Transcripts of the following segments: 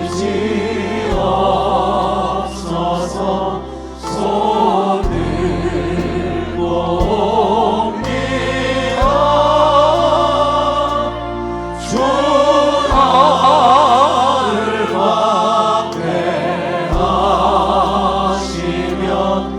의지없어서 손 들고 옵니다. 주 나를 확대하시면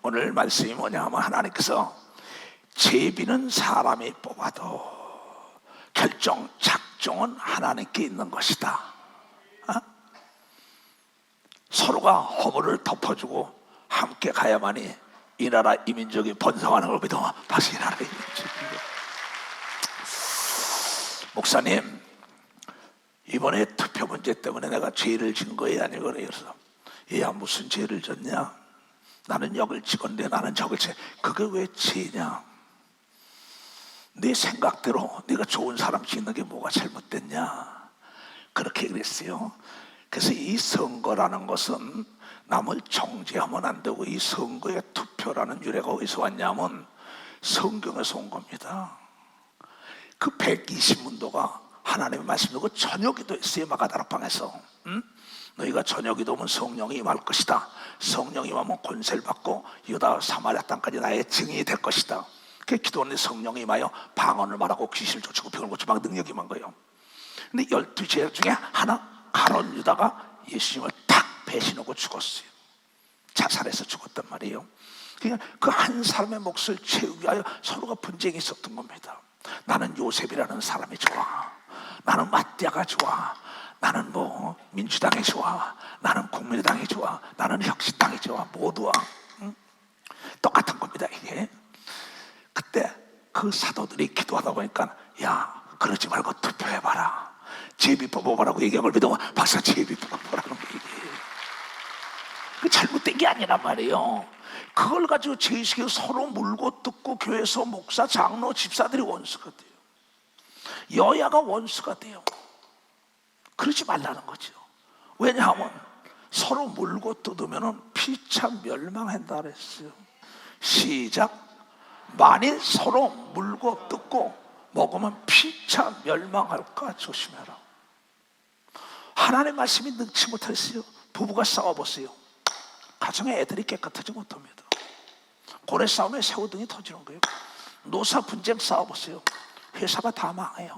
오늘 말씀이 뭐냐 하면 하나님께서 제비는 사람이 뽑아도 결정, 작정은 하나님께 있는 것이다. 서로가 허물을 덮어주고 함께 가야만이 이 나라 이 민족이 번성하는 걸 믿어. 다시 이 나라 이 민족이. 목사님, 이번에 투표 문제 때문에 내가 죄를 진 거야 아니고 그래서 얘야 무슨 죄를 졌냐? 나는 역을 찍었는데 나는 적을 치. 그게 왜 죄냐? 네 생각대로 네가 좋은 사람 찍는 게 뭐가 잘못됐냐? 그렇게 그랬어요. 그래서 이 선거라는 것은 남을 정죄하면 안 되고, 이 선거의 투표라는 유래가 어디서 왔냐면 성경에서 온 겁니다. 그 120문도가 하나님의 말씀이고 저녁기도 했어요. 마가다락방에서. 너희가 저녁기도 오면 성령이 임할 것이다. 성령이 임하면 권세를 받고 유다 사마리아 땅까지 나의 증인이 될 것이다. 그 기도하는데 성령이 임하여 방언을 말하고 귀신을 쫓고 병을 고치고 막 능력이 임한 거예요. 근데 12제자 중에 하나 가룟 유다가 예수님을 탁 배신하고 죽었어요. 자살해서 죽었단 말이에요. 그러니까 그 한 사람의 몫을 채우기 위하여 서로가 분쟁이 있었던 겁니다. 나는 요셉이라는 사람이 좋아. 나는 마띠아가 좋아. 나는 뭐 민주당이 좋아. 나는 국민의당이 좋아. 나는 혁신당이 좋아. 모두와 똑같은 겁니다. 이게 그때 그 사도들이 기도하다 보니까 야 그러지 말고 투표해봐라. 제비 뽑아보라고 얘기한 걸 믿어. 박사 제비 뽑아보라는 거예요. 그 잘못된 게 아니란 말이에요. 그걸 가지고 죄의식에 서로 물고 뜯고 교회에서 목사, 장로, 집사들이 원수가 돼요. 여야가 원수가 돼요. 그러지 말라는 거죠. 왜냐하면 서로 물고 뜯으면 피차 멸망한다 그랬어요. 시작. 만일 서로 물고 뜯고 먹으면 피차 멸망할까 조심해라. 하나님의 말씀이 능치 못했어요. 부부가 싸워보세요. 가정에 애들이 깨끗하지 못합니다. 고래 싸움에 새우등이 터지는 거예요. 노사 분쟁 싸워보세요. 회사가 다 망해요.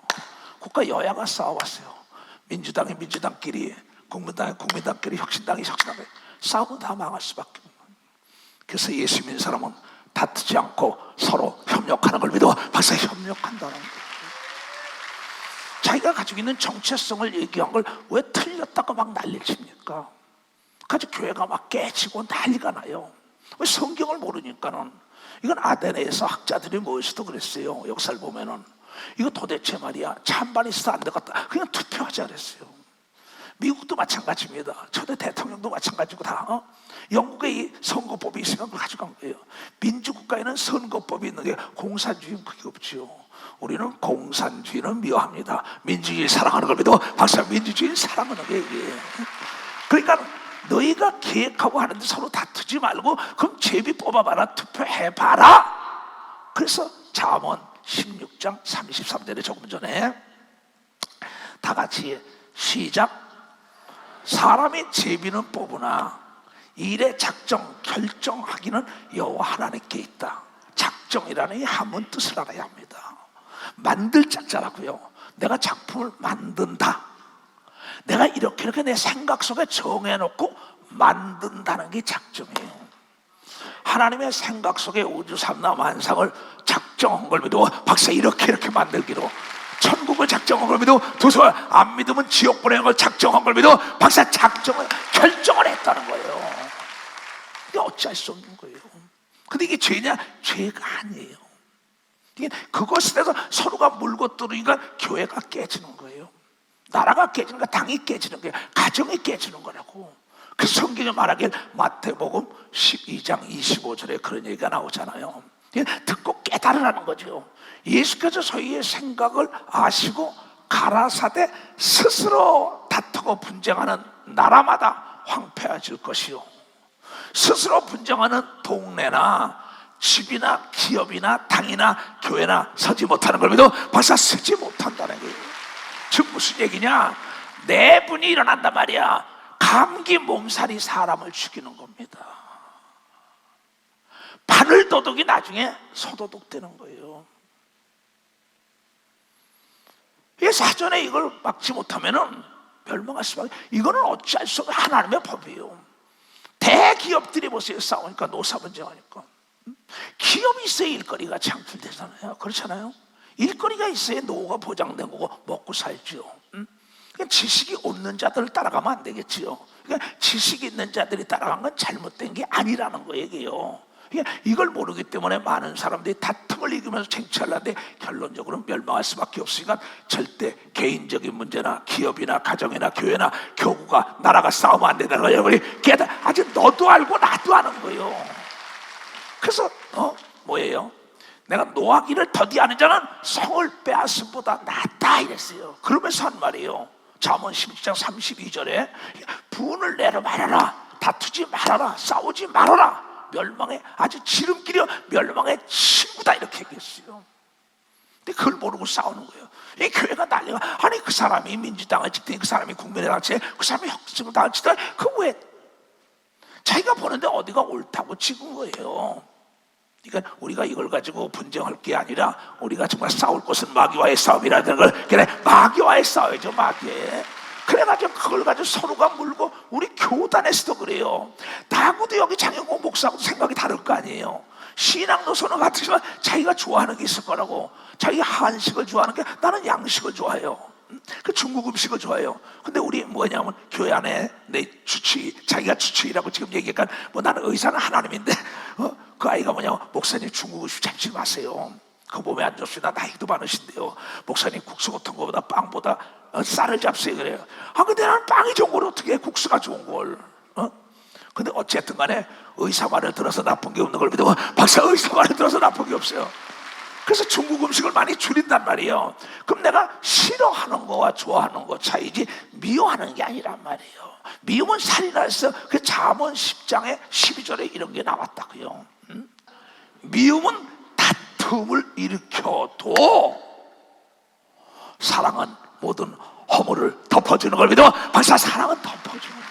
국가 여야가 싸워봤어요. 민주당이 민주당끼리, 국민당이 국민당끼리, 혁신당이 혁신당끼리 싸우면 다 망할 수밖에 없는 거예요. 그래서 예수 믿는 사람은 다투지 않고 서로 협력하는 걸 믿어. 박사 협력한다는 거예요. 자기가 가지고 있는 정체성을 얘기한 걸 왜 틀렸다고 막 난리를 칩니까? 가지고 교회가 막 깨지고 난리가 나요. 왜 성경을 모르니까는. 이건 아테네에서 학자들이 모여서도 그랬어요. 역사를 보면은 이거 도대체 말이야 찬반이 있어도 안 되겠다. 그냥 투표하자 그랬어요. 미국도 마찬가지입니다. 초대 대통령도 마찬가지고 다 영국의 이 선거법이 있으면 그걸 가져간 거예요. 민주국가에는 선거법이 있는 게 공산주의는 그게 없죠. 우리는 공산주의는 미워합니다. 민주주의 사랑하는 걸 믿어. 박사 민주주의 사랑하는 게 이게. 그러니까 너희가 계획하고 하는데 서로 다투지 말고 그럼 제비 뽑아봐라. 투표해봐라. 그래서 잠언 16장 33절에 조금 전에 다 같이 시작. 사람이 제비는 뽑으나 일의 작정 결정하기는 여호와 하나님께 있다. 작정이라는 이 한문 뜻을 알아야 합니다. 만들 작자라고요. 내가 작품을 만든다. 내가 이렇게 내 생각 속에 정해놓고 만든다는 게 작정이에요. 하나님의 생각 속에 우주 삼라 만상을 작정한 걸 믿고 박사 이렇게 만들기로, 천국을 작정한 걸 믿고 도서 안 믿으면 지옥 보내는 걸 작정한 걸 믿고 박사 작정을 결정을 했다는 거예요. 이게 어찌할 수 없는 거예요. 근데 이게 죄냐? 죄가 아니에요. 이게 그것에 대해서 서로가 물고 뜯으니까 교회가 깨지는 거예요. 나라가 깨지는 거, 당이 깨지는 거예요. 가정이 깨지는 거라고. 그 성경에 말하길 마태복음 12장 25절에 그런 얘기가 나오잖아요. 듣고 깨달으라는 거죠. 예수께서 저희의 생각을 아시고 가라사대 스스로 다투고 분쟁하는 나라마다 황폐해질 것이요, 스스로 분쟁하는 동네나 집이나 기업이나 당이나 교회나 서지 못하는 걸 믿어 벌써 서지 못한다는 거예요. 즉 무슨 얘기냐? 내분이 일어난단 말이야. 감기 몸살이 사람을 죽이는 겁니다. 바늘도둑이 나중에 소도둑 되는 거예요. 사전에 이걸 막지 못하면은 멸망할 수밖에. 이거는 어찌할 수 없는 하나님의 법이에요. 대기업들이 보세요. 싸우니까 노사 분쟁하니까 기업이 있어야 일거리가 창출되잖아요. 그렇잖아요. 일거리가 있어야 노후가 보장된 거고 먹고 살죠. 그러니까 지식이 없는 자들을 따라가면 안 되겠지요. 그러니까 지식이 있는 자들이 따라간 건 잘못된 게 아니라는 거예요. 그러니까 이걸 모르기 때문에 많은 사람들이 다툼을 이기면서 쟁취하려는데 결론적으로 멸망할 수밖에 없으니까 절대 개인적인 문제나 기업이나 가정이나 교회나 교구가 나라가 싸우면 안 된다는 거예요. 여러분이 아직 너도 알고 나도 아는 거예요. 그래서 뭐예요? 내가 노하기를 더디하는 자는 성을 빼앗음보다 낫다 이랬어요. 그러면서 한 말이에요. 잠언 16장 32절에 분을 내려 말아라, 다투지 말아라, 싸우지 말아라, 멸망의 아주 지름길이여 멸망의 친구다 이렇게 얘기했어요. 근데 그걸 모르고 싸우는 거예요. 이 교회가 난리가. 아니 그 사람이 민주당을 찍더니 그 사람이 국민의당을 찍더니 그 사람이 혁신당을 찍더니 그 왜 자기가 보는데 어디가 옳다고 찍은 거예요. 그러니까 우리가 이걸 가지고 분쟁할 게 아니라 우리가 정말 싸울 것은 마귀와의 싸움이라는 걸, 그래 마귀와의 싸움이죠. 마귀에. 그래가지고 그걸 가지고 서로가 물고, 우리 교단에서도 그래요. 나하고도 여기 장영국 목사하고도 생각이 다를 거 아니에요. 신앙 노선은 같지만 자기가 좋아하는 게 있을 거라고. 자기가 한식을 좋아하는 게 나는 양식을 좋아해요. 그 중국 음식을 좋아해요. 근데 우리 뭐냐면 교회 안에 내 주치의, 자기가 주치의라고 지금 얘기하니까 뭐 나는 의사는 하나님인데 그 아이가 뭐냐면 목사님 중국 음식 잡지 마세요. 그 몸에 안 좋습니다. 나이도 많으신데요. 목사님 국수 같은 거보다 빵보다 쌀을 잡세요 그래요. 아 근데 나는 빵이 좋은 걸 어떻게 해? 국수가 좋은 걸. 근데 어쨌든 간에 의사 말을 들어서 나쁜 게 없는 걸 믿어. 박사 의사 말을 들어서 나쁜 게 없어요. 그래서 중국 음식을 많이 줄인단 말이에요. 그럼 내가 싫어하는 거와 좋아하는 거 차이지 미워하는 게 아니란 말이에요. 미움은 살이 나서 그 잠언 10장에 12절에 이런 게 나왔다고요. 미움은 다툼을 일으켜도 사랑은 모든 허물을 덮어주는 걸 믿어. 벌써 사랑은 덮어주는 거예요.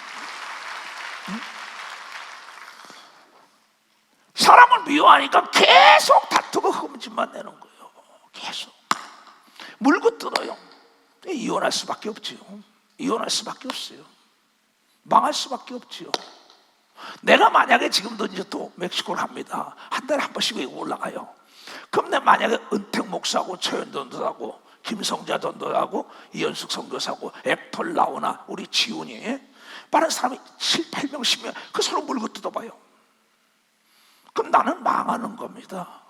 사람을 미워하니까 계속 다투고 흠집만 내는 거예요. 계속 물고 뜯어요. 이혼할 수밖에 없지요. 이혼할 수밖에 없어요. 망할 수밖에 없지요. 내가 만약에 지금도 이제 또 멕시코를 합니다. 한 달에 한 번씩 외국 올라가요. 그럼 내가 만약에 은택 목사하고 최현돈 도사하고 김성자 전도사하고 이현숙 선교사하고 애플 나오나 우리 지훈이 빠른 사람이 7, 8명, 10명 그 서로 물고 뜯어봐요. 그럼 나는 망하는 겁니다.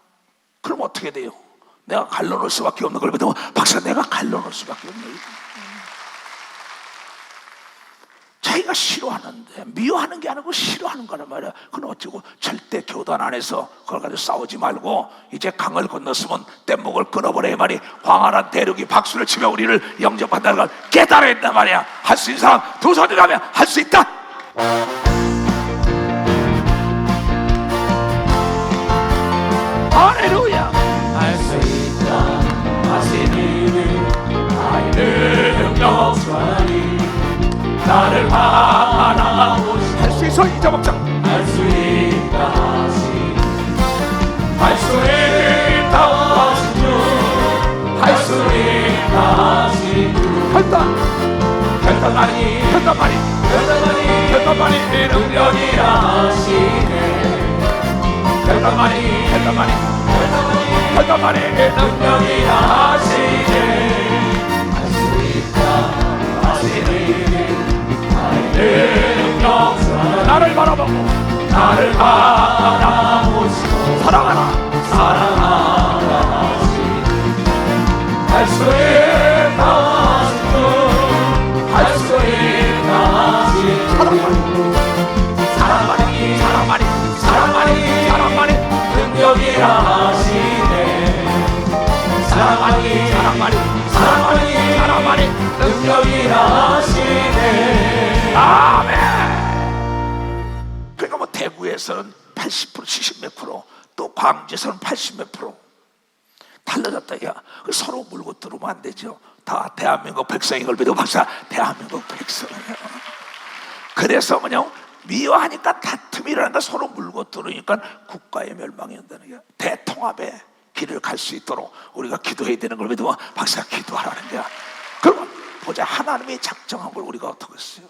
그럼 어떻게 돼요? 내가 갈라놓을 수밖에 없는 걸 믿으면 박사 내가 갈라놓을 수밖에 없는 거예요. 자기가 싫어하는데 미워하는 게 아니고 싫어하는 거란 말이야. 그건 어쩌고 절대 교단 안에서 그걸 가지고 싸우지 말고 이제 강을 건넜으면 뗏목을 끊어버려야 말이 광활한 대륙이 박수를 치며 우리를 영접한다는 걸 깨달아야 된단 말이야. 할 수 있는 사람 두 손을 가면 할 수 있다. 할렐루야. 할 수 있다 하시니 나의 능력 주하니 나를 바라보시고 할 수 있어 잊어먹자. 할 수 있다 하시니 할 수 있다 하시니 할 수 있다 하시니 결단하니 능력이라 하시네 결단하니 능력이라 하시네 할 수 있다 하시네 능력 나를 바라보고 나를 바라보시고 사랑하라 하시네 할 수 있다 하시고 할 수 있다 하시네 사랑만이 능력이라 하시네 사랑만이 능력이라 하시네 아멘. 그러니까 뭐 대구에서는 80% 70몇 프로 또 광주에서는 80몇 프로 달라졌다. 야 서로 물고 들어오면 안 되죠. 다 대한민국 백성이 걸 믿어 박사 대한민국 백성이에요. 그래서 그냥 미워하니까 다툼이라는 거 서로 물고 들어오니까 국가의 멸망이 온다는 게 대통합의 길을 갈 수 있도록 우리가 기도해야 되는 걸 믿으면 박사 기도하라는 거야. 그러면 보자. 하나님이 작정한 걸 우리가 어떻게 했어요?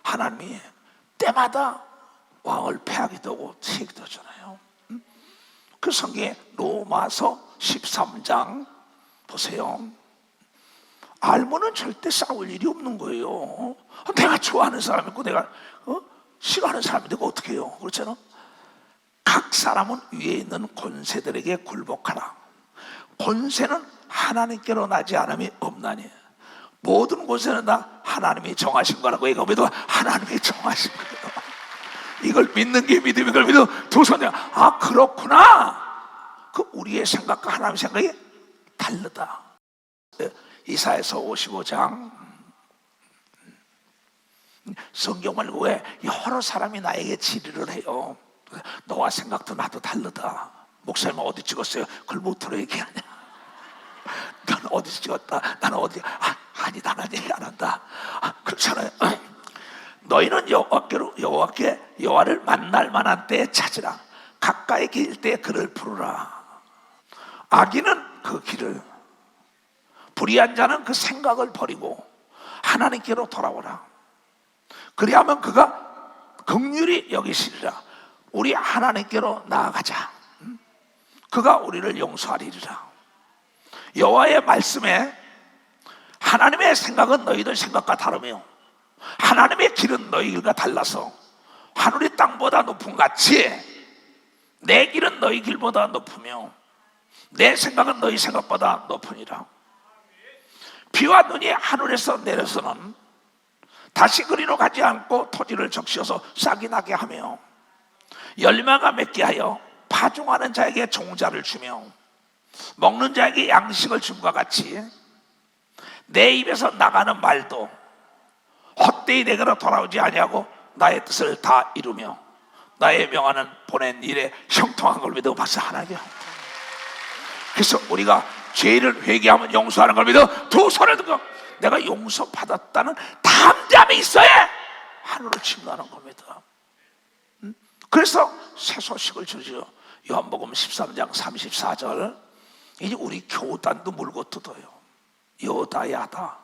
하나님이 때마다 왕을 패하기도 하고 치기도 하잖아요. 그 성경에 로마서 13장 보세요. 알면은 절대 싸울 일이 없는 거예요. 내가 좋아하는 사람 있고 내가 싫어하는 사람이 되고 어떻게 해요? 그렇잖아. 각 사람은 위에 있는 권세들에게 굴복하라. 권세는 하나님께로 나지 않음이 없나니 모든 권세는 다 하나님이 정하신 거라고. 이거 믿어. 하나님이 정하신 거예요. 이걸 믿는 게 믿음인 걸 믿어. 두 손에 아 그렇구나. 그 우리의 생각과 하나님의 생각이 다르다. 이사야서 55장 성경 말고 왜 여러 사람이 나에게 질의를 해요. 너와 생각도 나도 다르다. 목사님 어디 찍었어요? 그걸 못 들어 얘기하냐. 너는 어디서 찍었다. 나는 어디 아니 나는 얘기 안 한다. 그렇잖아요. 너희는 여호와를 만날 만한 때에 찾으라. 가까이 길 때에 그를 부르라. 악인은 그 길을, 불의한 자는 그 생각을 버리고 하나님께로 돌아오라. 그리하면 그가 긍휼히 여기시리라. 우리 하나님께로 나아가자. 그가 우리를 용서하리라. 여호와의 말씀에 하나님의 생각은 너희들 생각과 다르며 하나님의 길은 너희 길과 달라서 하늘이 땅보다 높은 같이 내 길은 너희 길보다 높으며 내 생각은 너희 생각보다 높으니라. 비와 눈이 하늘에서 내려서는 다시 그리로 가지 않고 토지를 적셔서 싹이 나게 하며 열매가 맺게 하여 파종하는 자에게 종자를 주며 먹는 자에게 양식을 줌과 같이 내 입에서 나가는 말도 헛되이 내게로 돌아오지 아니하고 나의 뜻을 다 이루며 나의 명하는 보낸 일에 형통한 걸 믿어. 박수. 하나님의 형통. 그래서 우리가 죄를 회개하면 용서하는 걸 믿어 두 손을 들고 내가 용서받았다는 담대함이 있어야 하늘을 침노하는 겁니다. 그래서 새 소식을 주죠. 요한복음 13장 34절. 이제 우리 교단도 물고 뜯어요. 여다야다.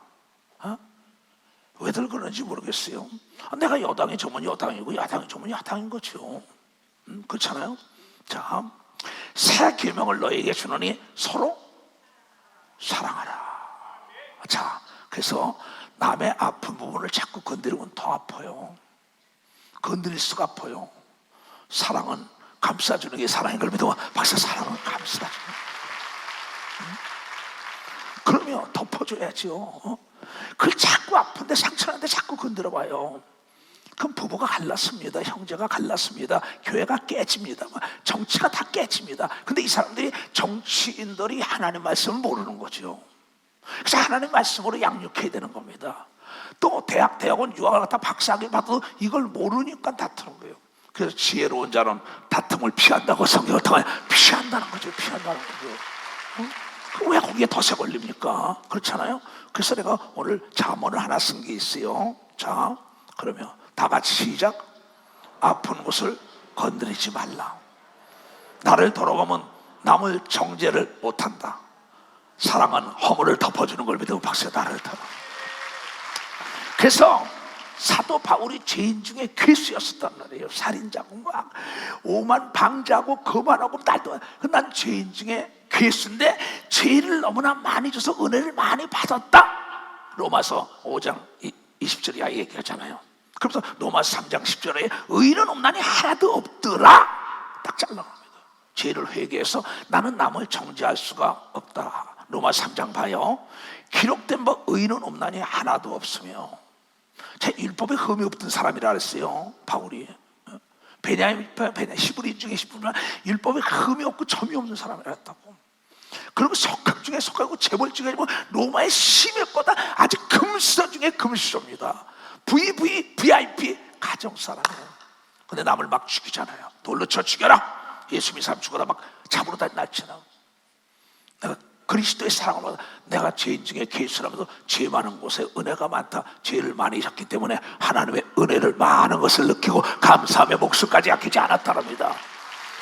왜들 그런지 모르겠어요. 내가 여당이 저면 여당이고 야당이 저면 야당인 거죠. 그렇잖아요. 자, 새 계명을 너에게 주노니 서로 사랑하라. 자, 그래서 남의 아픈 부분을 자꾸 건드리면 더 아파요. 건드릴수록 아파요. 사랑은 감싸주는 게 사랑인 걸 믿어. 박사. 사랑은 감싸주는. 그러면 덮어줘야죠. 그걸 자꾸 아픈데 상처나는데 자꾸 건드려봐요. 그럼 부부가 갈랐습니다. 형제가 갈랐습니다. 교회가 깨집니다. 정치가 다 깨집니다. 근데 이 사람들이 정치인들이 하나님 말씀을 모르는 거죠. 그래서 하나님 말씀으로 양육해야 되는 겁니다. 또 대학원 유학을 갖다 박사학위 받아도 이걸 모르니까 다투는 거예요. 그래서 지혜로운 자는 다툼을 피한다고 성경을 통해 피한다는 거죠. 피한다는 거죠. 왜 거기에 덫에 걸립니까? 그렇잖아요. 그래서 내가 오늘 잠언을 하나 쓴 게 있어요. 자, 그러면 다 같이 시작. 아픈 곳을 건드리지 말라. 나를 돌아보면 남을 정죄를 못한다. 사랑은 허물을 덮어주는 걸 믿고 박수. 나를 돌아. 그래서 사도 바울이 죄인 중에 괴수였었단 말이에요. 살인자고 막 오만 방자고 거만하고 날도. 난 죄인 중에 괴수인데 죄를 너무나 많이 줘서 은혜를 많이 받았다. 로마서 5장 20절에 얘기하잖아요. 그래서 로마서 3장 10절에 의인은 없나니 하나도 없더라. 딱 잘라갑니다. 죄를 회개해서 나는 남을 정죄할 수가 없다. 로마서 3장 봐요. 기록된 바 의인은 없나니 하나도 없으며. 제 율법에 흠이 없던 사람이라 그랬어요. 바울이. 베냐민 히브리인 중에 율법에 흠이 없고 점이 없는 사람이라 했다고. 그리고 석학 중에 석학이고 재벌 중에 아니고 로마의 심했보다 아주 금수저 중에 금수저입니다. VIP 가정사람이에요. 근데 남을 막 죽이잖아요. 돌로 쳐 죽여라. 예수 믿는 사람 죽어라 막 잡으러 다니잖아. 내가 그리스도의 사랑을 받아 내가 죄인 중에 괴수라면서 죄 많은 곳에 은혜가 많다. 죄를 많이 졌기 때문에 하나님의 은혜를 많은 것을 느끼고 감사하며 목숨까지 아끼지 않았다랍니다.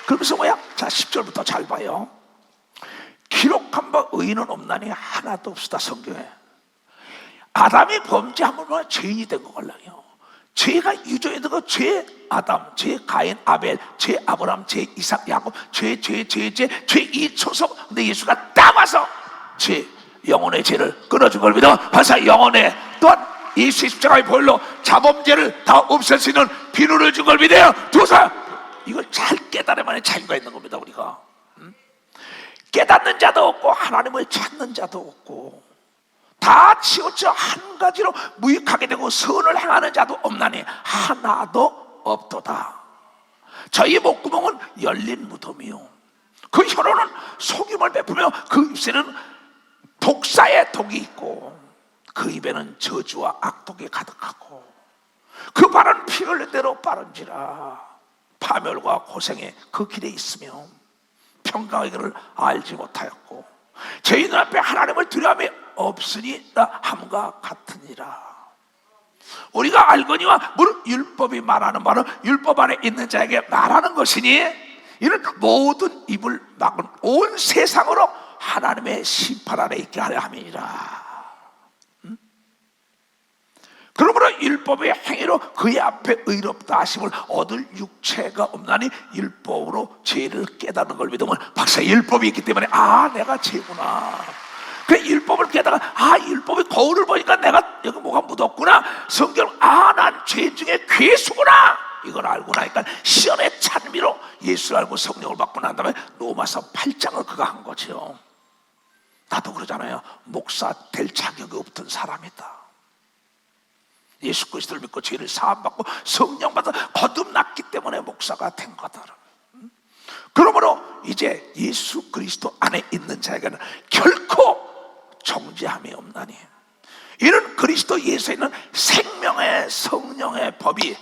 그러면서 뭐야? 자, 10절부터 잘 봐요. 기록한 바 의인은 없나니 하나도 없다. 성경에 아담이 범죄하면 죄인이 된 거걸랑요. 죄가 유전에 들어가 죄 아담, 죄 가인, 아벨, 죄 아브람, 죄 이삭, 야곱, 죄 이초석. 근데 예수가 딱 와서 죄 영혼의 죄를 끊어준 걸 믿어. 벌써 영혼의 또한 예수의 십자가의 보혈로 자범죄를 다 없앨 수 있는 비누를 준 걸 믿어요. 두 사람 이걸 잘 깨달으면 자유가 있는 겁니다. 우리가 깨닫는 자도 없고 하나님을 찾는 자도 없고 다 치우쳐 한 가지로 무익하게 되고 선을 행하는 자도 없나니 하나도 없도다. 저희 목구멍은 열린 무덤이요 그 혀로는 속임을 베푸며 그 입새는 독사의 독이 있고 그 입에는 저주와 악독이 가득하고 그 발은 피 흘린 대로 빠른지라 파멸과 고생에 그 길에 있으며 평강의 길을 알지 못하였고 저희 눈앞에 하나님을 두려움이 없으니라 함과 같으니라. 우리가 알거니와 무릇 율법이 말하는 바는 율법 안에 있는 자에게 말하는 것이니 이는 모든 입을 막은 온 세상으로 하나님의 심판 아래 있게 하려 함이니라. 그러므로 율법의 행위로 그의 앞에 의롭다 하심을 얻을 육체가 없나니 율법으로 죄를 깨닫는 걸 믿으면 박사 율법이 있기 때문에 내가 죄구나. 그 율법을 깨닫다가 율법의 거울을 보니까 내가 여기 뭐가 묻었구나. 성경 난 죄인 중에 괴수구나. 이걸 알고 나니까 시연의 찬미로 예수를 알고 성령을 받고 난 다음에 로마서 8장을 그가 한 거죠. 나도 그러잖아요. 목사 될 자격이 없던 사람이다. 예수 그리스도를 믿고 죄를 사함받고 성령 받아 거듭났기 때문에 목사가 된 거다. 그러므로 이제 예수 그리스도 안에 있는 자에게는 결코 정죄함이 없나니, 이는 그리스도 예수에 있는 생명의 성령의 법이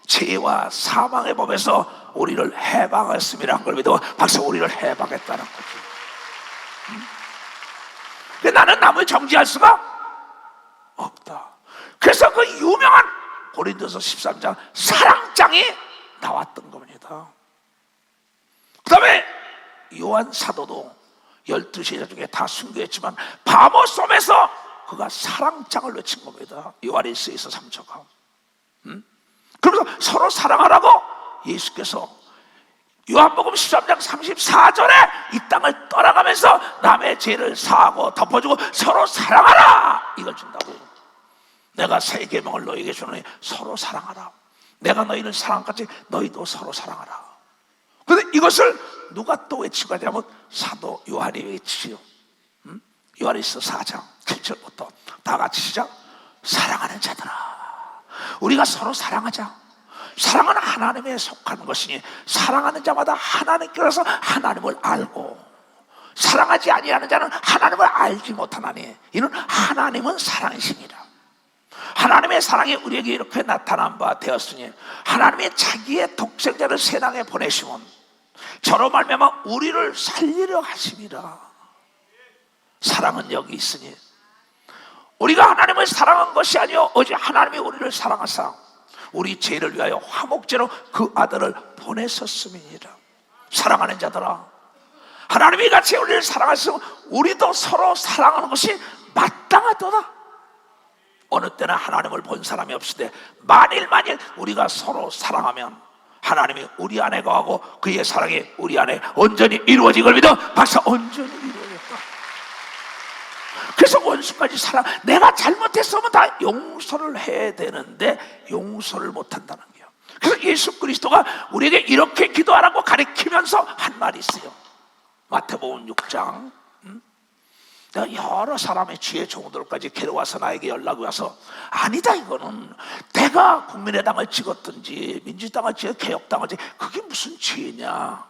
죄와 사망의 법에서 우리를 해방했음이라 한 걸 믿어 박사, 우리를 해방했다는 거죠. 나는 남을 정죄할 수가 없다. 그래서 그 유명한 고린도서 13장 사랑장이 나왔던 겁니다. 그 다음에 요한 사도도 12제자 중에 다 순교했지만 바모섬에서 그가 사랑장을 외친 겁니다. 요한일서에서 3절가. 그러면서 서로 사랑하라고 예수께서 요한복음 13장 34절에 이 땅을 떠나가면서 남의 죄를 사하고 덮어주고 서로 사랑하라, 이걸 준다고요. 내가 새 계명을 너희에게 주노니 서로 사랑하라. 내가 너희를 사랑같이 너희도 서로 사랑하라. 그런데 이것을 누가 또 외치고 하냐면 사도 요한이 외치죠. 요한일서 4장 7절부터 다 같이 시작. 사랑하는 자들아, 우리가 서로 사랑하자. 사랑은 하나님에 속하는 것이니 사랑하는 자마다 하나님께로서 하나님을 알고, 사랑하지 아니하는 자는 하나님을 알지 못하나니 이는 하나님은 사랑이시니라. 하나님의 사랑이 우리에게 이렇게 나타난 바 되었으니 하나님이 자기의 독생자를 세상에 보내시면 저로 말미암아 우리를 살리려 하심이라. 사랑은 여기 있으니 우리가 하나님을 사랑한 것이 아니요 오직 하나님이 우리를 사랑하사 우리 죄를 위하여 화목제로 그 아들을 보내셨음이니라. 사랑하는 자들아, 하나님이 같이 우리를 사랑하시고 우리도 서로 사랑하는 것이 마땅하도다. 어느 때나 하나님을 본 사람이 없을 때 만일 우리가 서로 사랑하면 하나님이 우리 안에 거하고 그의 사랑이 우리 안에 온전히 이루어진 걸 믿어 박사, 온전히 이루어졌다. 그래서 원수까지 사랑, 내가 잘못했으면 다 용서를 해야 되는데 용서를 못한다는 거예요. 그래서 예수 그리스도가 우리에게 이렇게 기도하라고 가르치면서 한 말이 있어요. 마태복음 6장. 내가 여러 사람의 지혜 종들까지 데려와서 나에게 연락이 와서, 아니다, 이거는 내가 국민의당을 찍었든지 민주당을 찍어 개혁당을 찍어 그게 무슨 죄냐,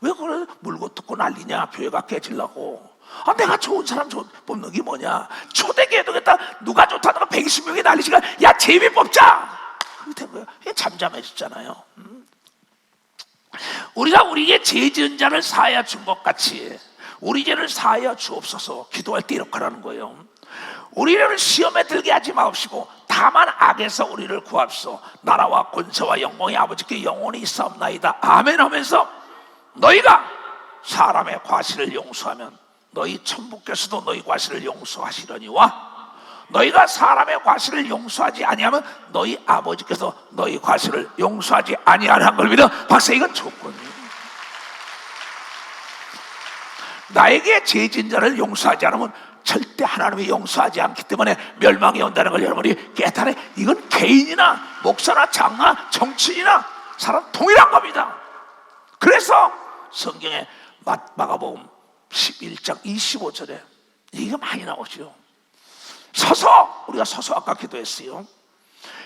왜 그걸 물고 뜯고 난리냐, 교회가 깨지려고. 내가 좋은 사람 뽑는 게 뭐냐, 초대교회 되겠다, 누가 좋다는 거 120명이 난리지가, 야 제비 뽑자, 그렇게 된 거예요. 잠잠해졌잖아요. 우리가 우리에게 죄 지은 자를 사하여 준 것 같이 우리 죄를 사하여 주옵소서 기도할 때 이렇게 하라는 거예요. 우리를 시험에 들게 하지 마옵시고 다만 악에서 우리를 구합소. 나라와 권세와 영광이 아버지께 영원히 있사옵나이다. 아멘 하면서 너희가 사람의 과실을 용서하면 너희 천부께서도 너희 과실을 용서하시려니와 너희가 사람의 과실을 용서하지 아니하면 너희 아버지께서 너희 과실을 용서하지 아니하는 걸 믿어 박사, 이건 조건이에요. 나에게 죄진 자를 용서하지 않으면 절대 하나님이 용서하지 않기 때문에 멸망이 온다는 걸 여러분이 깨달아. 이건 개인이나 목사나 장나 정치인이나 사람 동일한 겁니다. 그래서 성경에 마가복음 11장 25절에 이게 많이 나오죠. 우리가 서서 아까 기도했어요.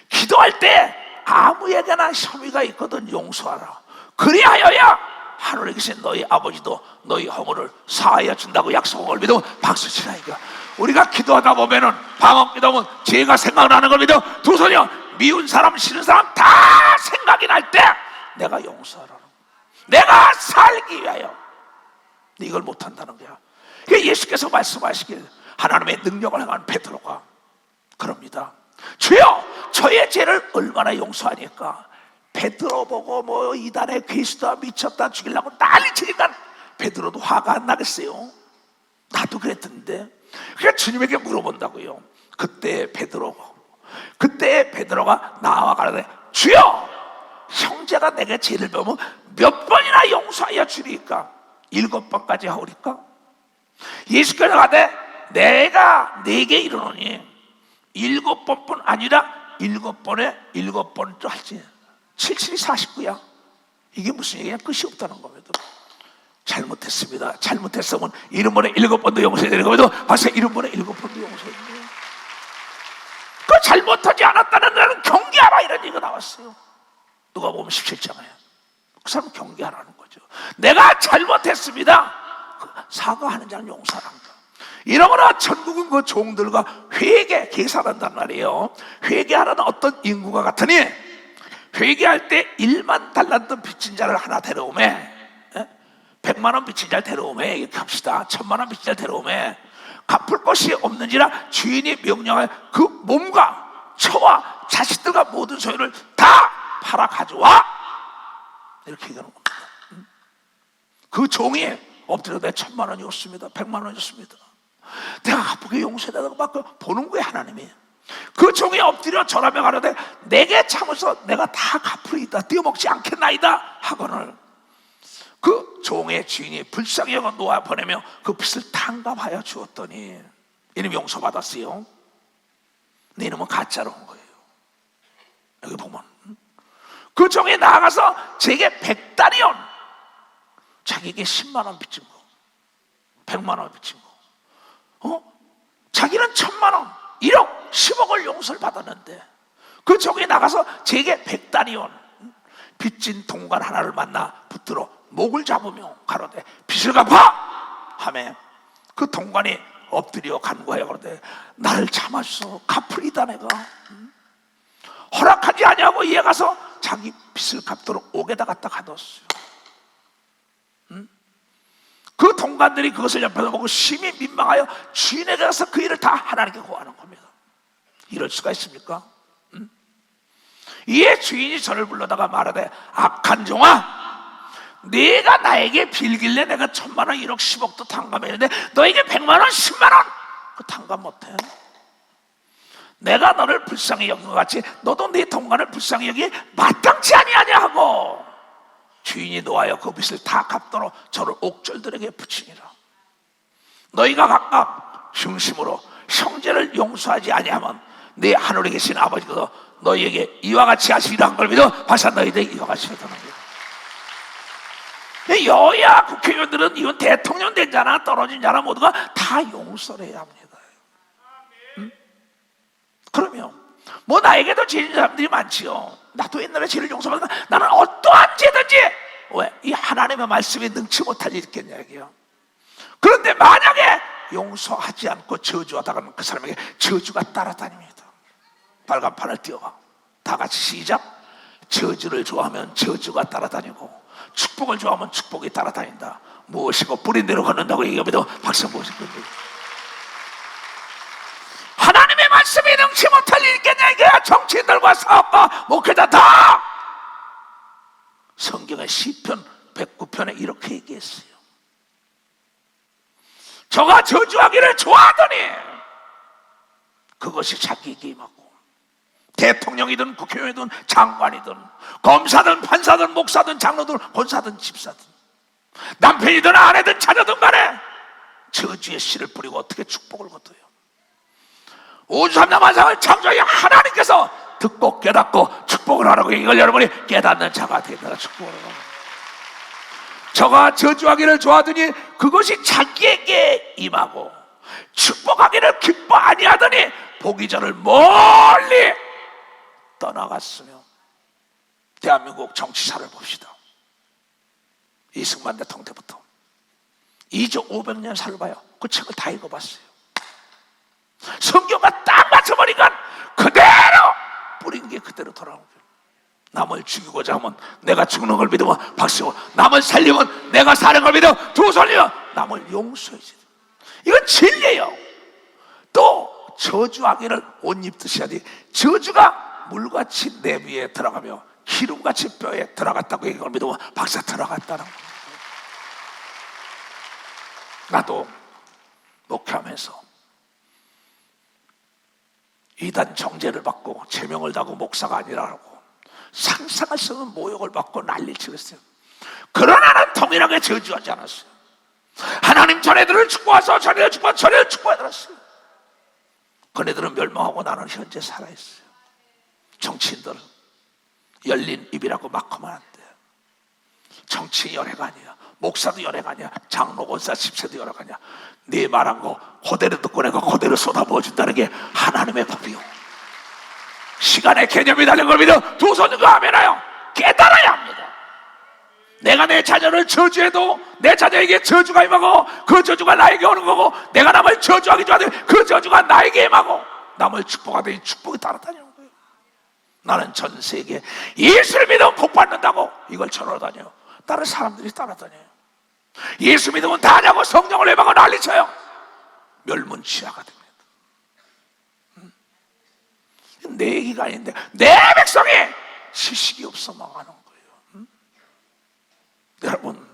기도할 때 아무에게나 혐의가 있거든 용서하라. 그리하여야 하늘에 계신 너희 아버지도 너희 허물을 사하여 준다고 약속한 걸 믿으면 박수 치라. 이거 우리가 기도하다 보면은 방언 기도하면 죄가 생각나는 걸 믿어 두 손이요, 미운 사람 싫은 사람 다 생각이 날 때 내가 용서하라는 거야. 내가 살기 위하여. 이걸 못한다는 거야. 예수께서 말씀하시길 하나님의 능력을 행한 베드로가 그럽니다. 주여 저의 죄를 얼마나 용서하니까. 베드로 보고 이단의 괴수다 미쳤다 죽이려고 난리치니까 베드로도 화가 안 나겠어요. 나도 그랬던데. 그러니까 주님에게 물어본다고요. 그때 베드로가 나와 가라되 주여 형제가 내게 죄를 배우면 몇 번이나 용서하여 주리까? 7번까지 하오리까? 예수께서 가되 내가 네게 이르노니 7번뿐 아니라 7번에 7번도 할지 77이 49야. 이게 무슨 얘기냐? 끝이 없다는 겁니다. 잘못했습니다. 잘못했으면 7번에 7번도 용서해야 되는 겁니다. 벌써 7번에 7번도 용서해야 돼요. 그 잘못하지 않았다는 나는 경계하라 이런 얘기가 나왔어요. 누가복음 17장에 그 사람 경계하라는 거죠. 내가 잘못했습니다. 사과하는 자는 용서하는 거. 이러므로 천국은 그 종들과 회개 계산한단 말이에요. 회개하라는 어떤 인구가 같으니 회개할 때 1만 달란트 빚진 자를 하나 데려오매, 100만 원 빚진 자를 데려오매, 이렇게 합시다. 1000만 원 빚진 자를 데려오매, 갚을 것이 없는지라 주인이 명령하여 그 몸과 처와 자식들과 모든 소유를 다 팔아 가져와, 이렇게 얘기하는 겁니다. 그 종이 엎드려 내 1000만 원이 었습니다, 100만 원이 었습니다, 내가 갚게 용서해달라고 막 보는 거예요. 하나님이. 그 종이 엎드려 절하며 가로되 내게 참으서 내가 다 갚으리이다, 띄어먹지 않겠나이다 하거늘 그 종의 주인이 불쌍히 여겨 놓아 보내며 그 빚을 탕감하여 주었더니 이놈이 용서받았어요. 근데 이놈은 가짜로 온 거예요. 여기 보면 그 종이 나아가서 제게 100다리온, 자기에게 10만 원 빚진 거, 100만 원 빚진 거, 자기는 1000만 원, 1억, 10억을 용서를 받았는데 그 종이 나가서 제게 100다리온 빚진 동관 하나를 만나 붙들어 목을 잡으며 가로되 빚을 갚아 하매 그 동관이 엎드려 간구하여 가로되 나를 참아주소, 갚으리다 내가. 허락하지 아니하고 이에 가서 자기 빚을 갚도록 옥에다 갖다 가뒀어요. 그 동관들이 그것을 옆에서 보고 심히 민망하여 주인에게 가서 그 일을 다 하나님께 고하는 겁니다. 이럴 수가 있습니까? 이에 주인이 저를 불러다가 말하되 악한 종아, 네가 나에게 빌길래 내가 1000만 원, 1억, 10억도 탕감했는데 너에게 100만 원, 10만 원 그 탕감 못해? 내가 너를 불쌍히 여긴 것 같이 너도 네 동관을 불쌍히 여기 마땅치 아니하냐 하고 주인이 노하여 그 빚을 다 갚도록 저를 옥졸들에게 붙이니라. 너희가 각각 중심으로 형제를 용서하지 아니하면 네 하늘에 계신 아버지께서 너희에게 이와 같이 하시리라 한 걸 믿어 바사 너희들에게 이와 같이 하다는 거예요. 여야 국회의원들은 이건 대통령 된 자나 떨어진 자나 모두가 다 용서를 해야 합니다. 그러면 뭐 나에게도 죄진 사람들이 많지요. 나도 옛날에 죄를 용서받았다. 나는 어떠한 죄든지 왜? 이 하나님의 말씀에 능치 못할 일이 있겠냐 이게요. 그런데 만약에 용서하지 않고 저주하다가는 그 사람에게 저주가 따라다닙니다. 빨간판을 띄워봐. 다 같이 시작. 저주를 좋아하면 저주가 따라다니고 축복을 좋아하면 축복이 따라다닌다. 무엇이고 뿌린 대로 걷는다고 얘기하면 박수 무엇일 건지. 하나님의 말씀이 능치 못할 일이 있겠냐 이게. 정치인들과 사업가 목회자 다 성경의 시편 109편에 이렇게 얘기했어요. 저가 저주하기를 좋아하더니 그것이 자기에게 임하고 대통령이든 국회의원이든 장관이든 검사든 판사든 목사든 장로든 권사든 집사든 남편이든 아내든 자녀든 간에 저주의 씨를 뿌리고 어떻게 축복을 거둬요. 우주삼라만상을 창조하신 하나님께서 듣고 깨닫고 축복을 하라고 이걸 여러분이 깨닫는 자가 되다가 축복을 하라고. 저가 저주하기를 좋아하더니 그것이 자기에게 임하고 축복하기를 기뻐 아니하더니 보기 전을 멀리 떠나갔으며. 대한민국 정치사를 봅시다. 이승만 대통령 때부터 2조 500년 살을 봐요. 그 책을 다 읽어봤어요. 성경과 딱 맞춰보니까 그대로 뿌린 게 그대로 돌아오는 거예요. 남을 죽이고자 하면 내가 죽는 걸 믿으면 박수고, 남을 살리면 내가 사는 걸 믿어 두 손이여 남을 용서해야지. 이건 진리예요. 또 저주하기를 옷 입듯이 하지 저주가 물같이 내 위에 들어가며 기름같이 뼈에 들어갔다고 이걸 믿으면 박사 들어갔다는 거예요. 나도 목회하면서 이단 정죄를 받고 제명을 당하고 목사가 아니라고 상상할 수 없는 모욕을 받고 난리를 치겠어요. 그러나 나는 동일하게 저주하지 않았어요. 하나님 전애들을 축복하소, 전애를 축복하소, 전애를 축복해들었어요. 그네들은 멸망하고 나는 현재 살아있어요. 정치인들은 열린 입이라고 막 하면 안 돼. 정치 연애가 아니야. 목사도 연애가 아니야. 장로, 권사, 집사도 연애가 아니야. 네 말한 거 그대로 듣고 내가 그대로 쏟아부어준다는 게 하나님의 법이요. 시간의 개념이 달린 걸 믿어 두 손 들고 아멘하여 깨달아야 합니다. 내가 내 자녀를 저주해도 내 자녀에게 저주가 임하고 그 저주가 나에게 오는 거고, 내가 남을 저주하기 전에 그 저주가 나에게 임하고, 남을 축복하더니 축복이 따라다니는 거예요. 나는 전 세계에 예수를 믿으면 복 받는다고 이걸 전하다녀요. 다른 사람들이 따라다녀요. 예수 믿으면 다냐고 성령을 외방하고 난리쳐요. 멸문치하가 됩니다. 내 얘기가 아닌데 내 백성이 지식이 없어 망하는 거예요. 여러분,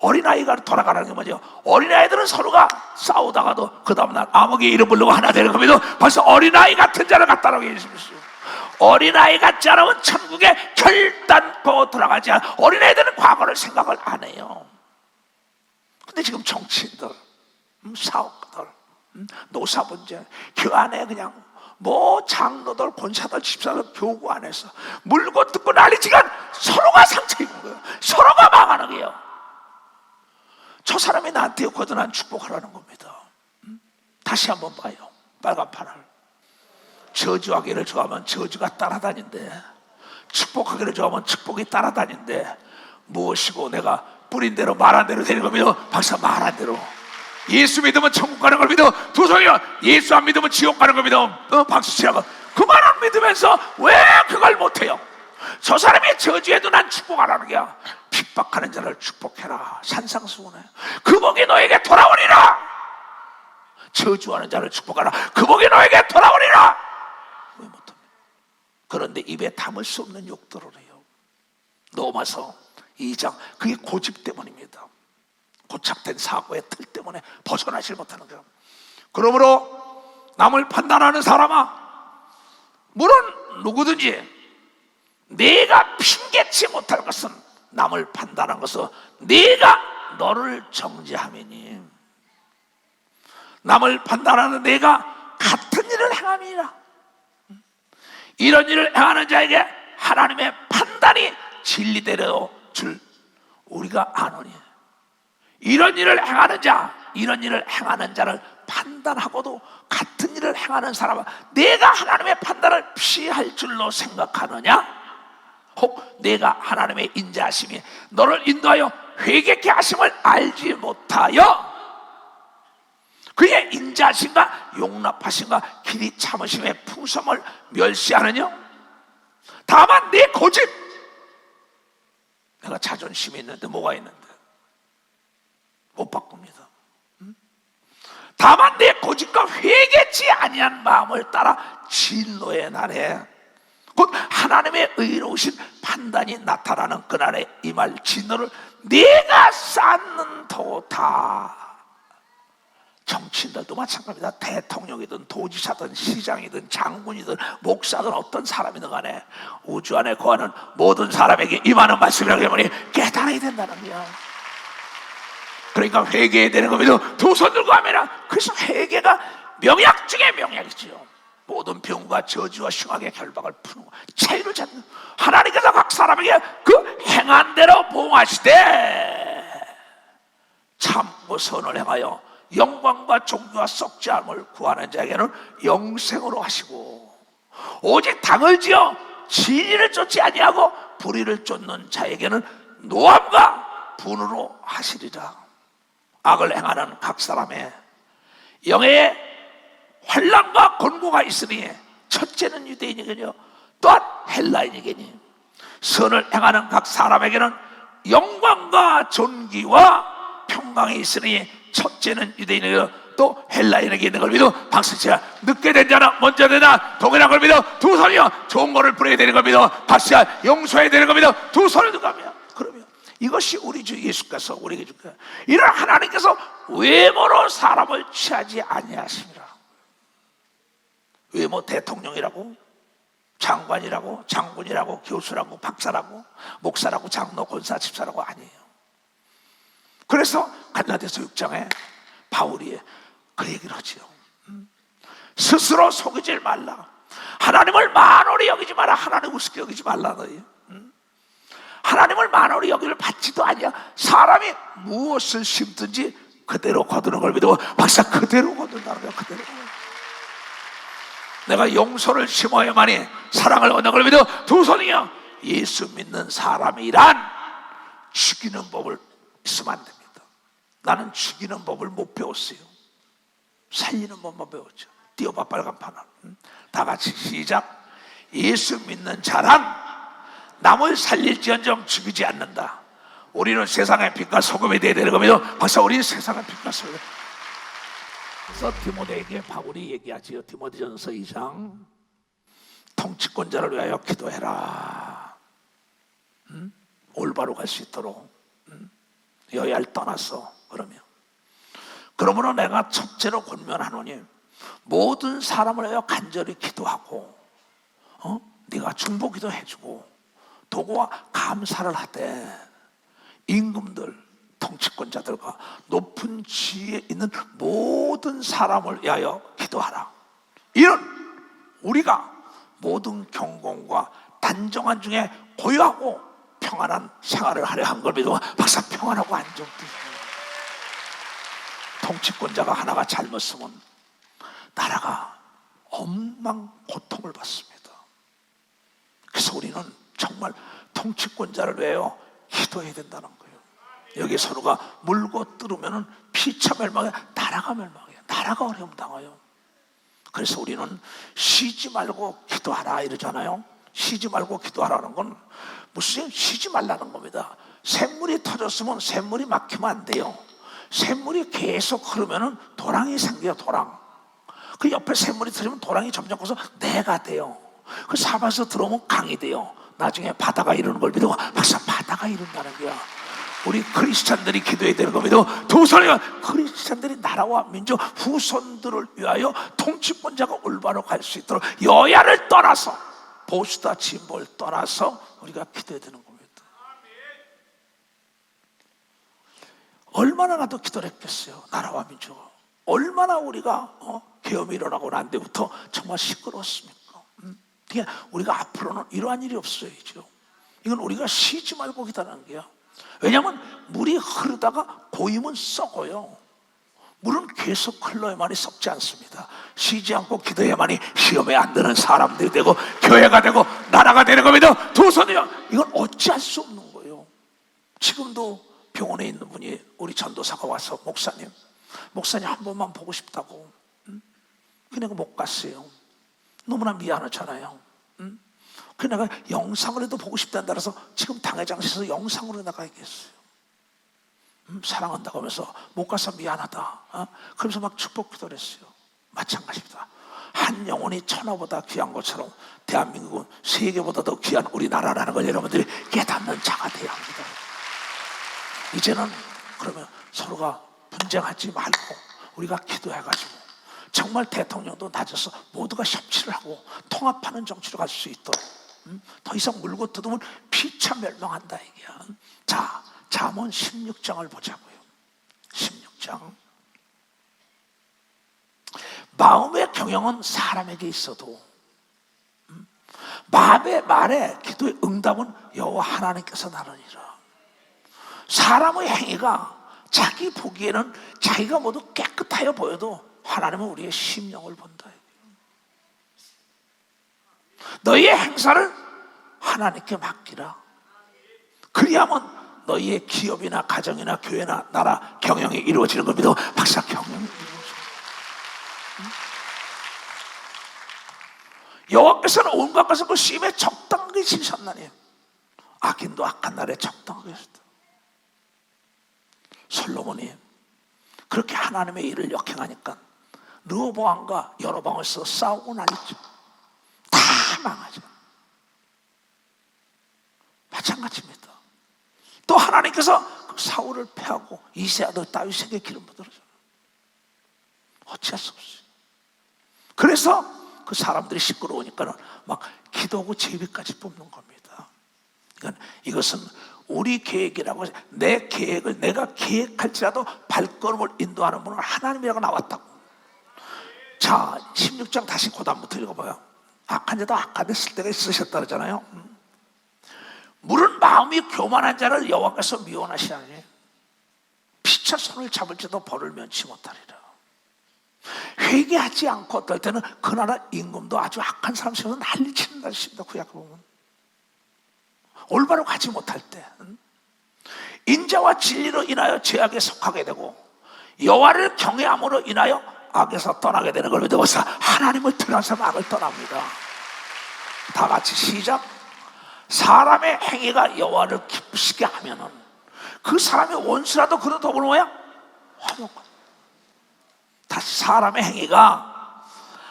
어린아이가 돌아가라는 게 뭐죠? 어린아이들은 서로가 싸우다가도 그 다음날 아무개 이름 부르고 하나 되는 겁니다. 벌써 어린아이 같은 자를 갖다라고 얘기했습니다. 어린아이 같지 않으면 천국에 결단코 들어가지 않아. 어린아이들은 과거를 생각을 안 해요. 근데 지금 정치인들, 사업가들, 노사분쟁, 그 안에 그냥 뭐 장로들, 권사들, 집사들 교구 안에서 물고 뜯고 난리지간 서로가 상처 입는 거예요. 서로가 망하는 거예요. 저 사람이 나한테 거듭 난 축복하라는 겁니다. 다시 한번 봐요. 빨간 판을. 저주하기를 좋아하면 저주가 따라다닌대. 축복하기를 좋아하면 축복이 따라다닌대. 무엇이고 내가 뿌린 대로 말한 대로 되는 겁니다. 박사 말한 대로. 예수 믿으면 천국 가는 걸 믿어. 두 손이요. 예수 안 믿으면 지옥 가는 걸 믿어. 박수 치라고. 그 말을 믿으면서 왜 그걸 못해요? 저 사람이 저주해도 난 축복하라는 거야. 핍박하는 자를 축복해라. 산상수훈해. 그 복이 너에게 돌아오리라. 저주하는 자를 축복하라. 그 복이 너에게 돌아오리라. 왜 못합니까? 그런데 입에 담을 수 없는 욕들을 해요. 로마서 2장. 그게 고집 때문입니다. 고착된 사고의 틀 때문에 벗어나질 못하는 거예요. 그러므로 남을 판단하는 사람아, 물론 누구든지 네가 핑계치 못할 것은 남을 판단한 것은 네가 너를 정죄함이니, 남을 판단하는 네가 같은 일을 행함이라. 이런 일을 행하는 자에게 하나님의 판단이 진리대로 줄 우리가 아노니, 이런 일을 행하는 자, 이런 일을 행하는 자를 판단하고도 같은 일을 행하는 사람은 내가 하나님의 판단을 피할 줄로 생각하느냐? 혹 내가 하나님의 인자하심이 너를 인도하여 회개케 하심을 알지 못하여 그의 인자하심과 용납하심과 길이 참으심의 풍성을 멸시하느냐? 다만 내 고집, 내가 자존심이 있는데 뭐가 있는데 못 바꿉니다. 다만 내 고집과 회개치 아니한 마음을 따라 진노의 날에 곧 하나님의 의로우신 판단이 나타나는 그날에 임할 진노를 네가 쌓는도다. 정치인들도 마찬가지입니다. 대통령이든 도지사든 시장이든 장군이든 목사든 어떤 사람이든 간에 우주 안에 거하는 모든 사람에게 임하는 말씀이라고 하면 깨달아야 된다는 거야. 그러니까 회개해야 되는 겁니다. 두 손 들고 하면. 그래서 회개가 명약 중에 명약이지요. 모든 병과 저주와 흉악의 결박을 푸는 거, 차이를 찾는. 하나님께서 각 사람에게 그 행한 대로 보응하시되 참고 선을 행하여 영광과 종교와 썩지 않음을 구하는 자에게는 영생으로 하시고, 오직 당을 지어 진리를 쫓지 아니하고 불의를 쫓는 자에게는 노함과 분으로 하시리라. 악을 행하는 각 사람의 영의 환난과 곤고가 있으니, 첫째는 유대인이겠니 또한 헬라인이겠니. 선을 행하는 각 사람에게는 영광과 존귀와 평강이 있으니, 첫째는 유대인이고 또 헬라인에게 있는 걸 믿어. 박수치라. 늦게 된 자는 먼저 되나 동일한 걸 믿어. 두 손이요. 좋은 거를 부려야 되는 걸 믿어. 박수치라. 용서해야 되는 걸 믿어. 두 손을 들고 가면. 그러면 이것이 우리 주 예수께서 우리에게 줄 거야. 이런 하나님께서 외모로 사람을 취하지 아니하심이라. 외모 대통령이라고, 장관이라고, 장군이라고, 교수라고, 박사라고, 목사라고, 장로, 권사, 집사라고 아니에요. 그래서 갈라디아서 6장에 바울이 그 얘기를 하지요. 스스로 속이지 말라. 하나님을 만홀히 여기지 마라. 하나님 우습게 여기지 말라. 너희. 하나님을 만홀히 여기를 받지도 아니야. 사람이 무엇을 심든지 그대로 거두는 걸 믿어. 박사 그대로 거둔다는 거야. 그대로. 내가 용서를 심어야만이 사랑을 얻는 걸 믿어. 두 손이요. 예수 믿는 사람이란 죽이는 법을 있으면 안 됩니다. 나는 죽이는 법을 못 배웠어요. 살리는 법만 배웠죠. 띄워봐 빨간판을. 다 같이 시작. 예수 믿는 자란 남을 살릴지언정 죽이지 않는다. 우리는 세상의 빛과 소금이 되어야 되는 겁니다. 벌써 우리는 세상의 빛과 소금. 그래서 디모데에게 바울이 얘기하지요. 디모데전서 2장 통치권자를 위하여 기도해라. 올바로 갈 수 있도록 여야를 떠나서. 그러므로 내가 첫째로 권면하노니 모든 사람을 위하여 간절히 기도하고 네가 중보기도 해주고 도구와 감사를 하되 임금들 통치권자들과 높은 지위에 있는 모든 사람을 위하여 기도하라. 이는 우리가 모든 경공과 단정한 중에 고요하고 평안한 생활을 하려 한 걸 믿어. 박사 평안하고 안정되고. 통치권자가 하나가 잘못으면 나라가 엄만 고통을 받습니다. 그래서 우리는 정말 통치권자를 위하여 기도해야 된다는 거예요. 여기 서로가 물고 뜯으면 피차 멸망해, 나라가 멸망해요. 나라가 어려움 당해요. 그래서 우리는 쉬지 말고 기도하라 이러잖아요. 쉬지 말고 기도하라는 건 무슨 쉬지 말라는 겁니다. 샘물이 터졌으면 샘물이 막히면 안 돼요. 샘물이 계속 흐르면 도랑이 생겨요. 도랑. 그 옆에 샘물이 터지면 도랑이 점점 커서 내가 돼요. 그 사방에서 들어오면 강이 돼요. 나중에 바다가 이루는 걸 믿어. 박사 바다가 이룬다는 거야. 우리 크리스찬들이 기도해야 되는 겁니다. 두 손이가 크리스찬들이 나라와 민족 후손들을 위하여 통치권자가 올바로 갈 수 있도록 여야를 떠나서 보수다 진보를 떠나서 우리가 기도해야 되는 겁니다. 얼마나 나도 기도를 했겠어요. 나라와 민족을. 얼마나 우리가 계엄이 일어나고 난 뒤부터 정말 시끄러웠습니까? 우리가 앞으로는 이러한 일이 없어야죠. 이건 우리가 쉬지 말고 기도하는 거야. 왜냐하면 물이 흐르다가 고이면 썩어요. 물은 계속 흘러야만이 썩지 않습니다. 쉬지 않고 기도해야만이 시험에 안 드는 사람들이 되고 교회가 되고 나라가 되는 겁니다. 두 손이요. 이건 어찌할 수 없는 거예요. 지금도 병원에 있는 분이 우리 전도사가 와서 목사님 한 번만 보고 싶다고. 그냥 못 갔어요. 너무나 미안하잖아요. 그래서 내가 영상으로도 보고 싶다는 따라서 지금 당회장실에서 영상으로 나가야겠어요. 사랑한다고 하면서 못 가서 미안하다. 그러면서 막 축복 기도를 했어요. 마찬가지입니다. 한 영혼이 천하보다 귀한 것처럼 대한민국은 세계보다 더 귀한 우리나라라는 걸 여러분들이 깨닫는 자가 돼야 합니다. 이제는 그러면 서로가 분쟁하지 말고 우리가 기도해가지고 정말 대통령도 낮아서 모두가 협치를 하고 통합하는 정치로 갈 수 있도록. 더 이상 물고 뜯으면 피차 멸망한다 이게야. 자, 잠언 16장을 보자고요. 16장. 마음의 경영은 사람에게 있어도 마음의 말에 기도의 응답은 여호와 하나님께서 나누니라. 사람의 행위가 자기 보기에는 자기가 모두 깨끗하여 보여도 하나님은 우리의 심령을 본다. 너희의 행사를 하나님께 맡기라. 그리하면 너희의 기업이나 가정이나 교회나 나라 경영이 이루어지는 겁니다. 박사 경영이 이루어져. 여호와께서는 온갖 것을 그 심에 적당하게 지으셨나니 악인도 악한 날에 적당하게 하셨다. 솔로몬이 그렇게 하나님의 일을 역행하니까 르호보암과 여로보암에서 싸우고 난리죠. 다 망하죠. 마찬가지입니다. 또 하나님께서 그 사울을 패하고 이새아들 다윗에게 기름 부어주잖아요. 어찌할 수 없어요. 그래서 그 사람들이 시끄러우니까 막 기도하고 제비까지 뽑는 겁니다. 그러니까 이것은 우리 계획이라고, 내 계획을 내가 계획할지라도 발걸음을 인도하는 분은 하나님이라고 나왔다고. 자, 16장 다시 고단부터 읽어봐요. 악한 자도 악화됐을 때가 있으셨다 그러잖아요. 물은 마음이 교만한 자를 여호와께서 미워하시나니 피차 손을 잡을지도 벌을 면치 못하리라. 회개하지 않고 어떨 때는 그 나라 임금도 아주 악한 사람 세워서 난리치는 날씨입니다. 구약을 보면 올바로 가지 못할 때 인자와 진리로 인하여 죄악에 속하게 되고 여호와를 경외함으로 인하여 악에서 떠나게 되는 걸 믿어서 하나님을 떠나서 악을 떠납니다. 다 같이 시작. 사람의 행위가 여호와를 기쁘시게 하면은 그 사람의 원수라도 그런 더불어 뭐야? 화목한. 다시 사람의 행위가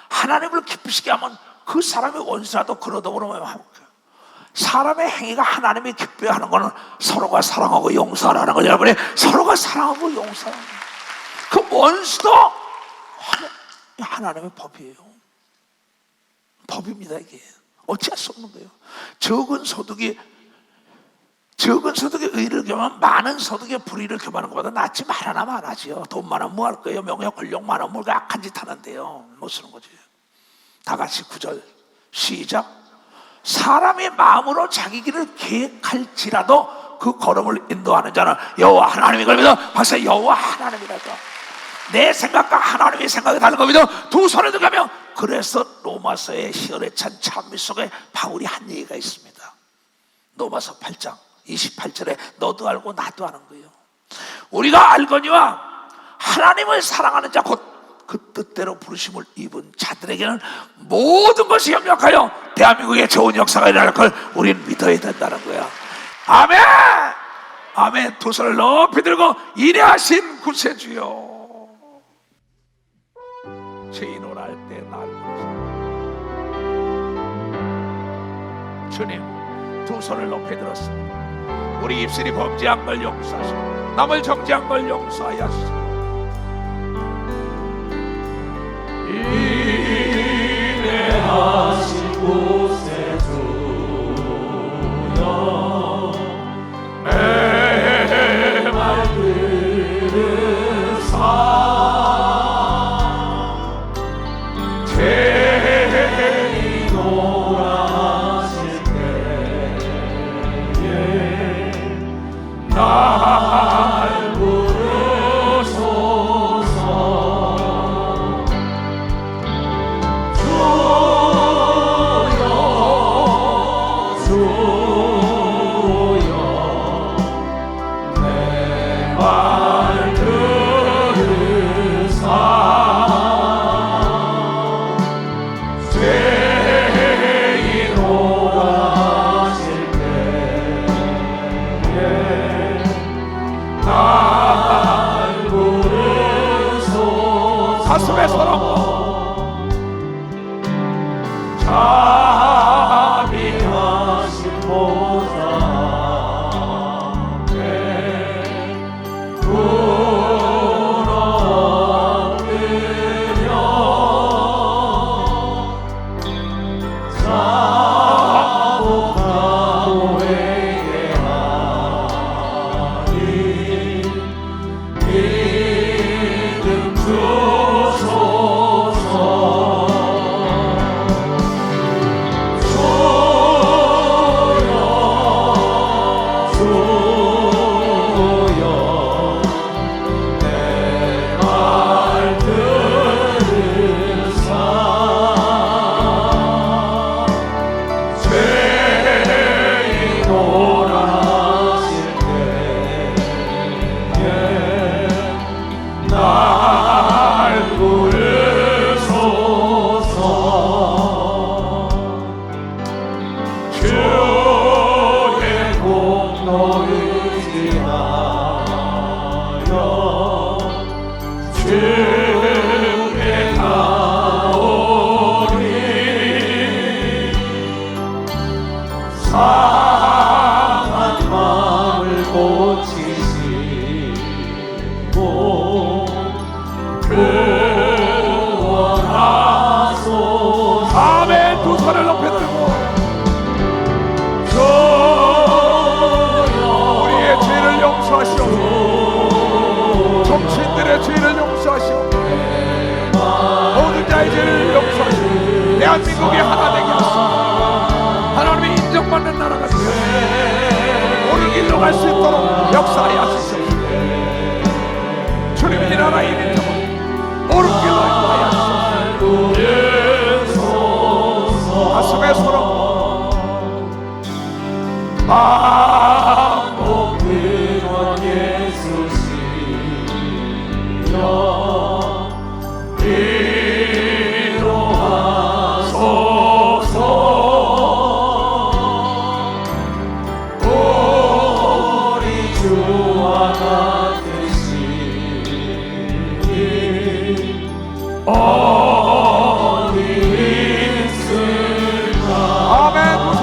하나님을 기쁘시게 하면 그 사람의 원수라도 그런 더불어 뭐야? 화목해. 사람의 행위가 하나님이 기뻐하는 것은 서로가 사랑하고 용서하라는 거예요. 여러분이 서로가 사랑하고 용서하는 그 원수도 하나님의 법이에요. 법입니다. 이게 어찌할 수 없는 거예요. 적은 소득이 의를 겸하면 많은 소득의 불의를 겸하는 것보다 낫지 말하나 말하지요. 돈 많으면 뭐 할 거예요? 명예 권력 많으면 뭘 악한 짓 하는데요. 못 쓰는 거지. 다 같이 9절 시작. 사람의 마음으로 자기 길을 계획할지라도 그 걸음을 인도하는 자는 여호와 하나님이 걸면서 벌써 여호와 하나님이라죠. 내 생각과 하나님의 생각이 다른 겁니다. 두 손을 들어가면 그래서 로마서의 희열에 찬 찬미 속에 바울이 한 얘기가 있습니다. 로마서 8장 28절에 너도 알고 나도 아는 거예요. 우리가 알거니와 하나님을 사랑하는 자 곧 그 뜻대로 부르심을 입은 자들에게는 모든 것이 협력하여 대한민국의 좋은 역사가 일어날 걸 우리는 믿어야 된다는 거야. 아멘. 아멘. 두 손을 높이 들고 인내하신 구세주여, 죄인으로 할 때 날 부르시고. 주님, 두 손을 높이 들었습니다. 우리 입술이 범죄한 걸 용서하시고 남을 정죄한 걸 용서하여 주시고 인내하신 구세주여 내 말 들으사 죄인오라 하실 때에 날 부르소서. 가슴에 서로 자비하신 보좌에 엎드려 자복하고 회개하니 믿음 주소서. 상한 마음을 고치시고 구원하소서. 아멘. 두 손을 높이 들고 우리의 죄를 용서하시옵소서. 정치인들의 죄를 용서하시옵소서. 모든 자의 죄를 용서하시옵소서. 대한민국이 하나 되게 하소서. 하나님의 인정받는 나라가 되어 옳은 길로 갈 수 있도록 역사하여 주시옵소서. 주님, 이 나라의 인정은 옳은 길로 인도하여 주시옵소서. 가슴에 서로 반복 그와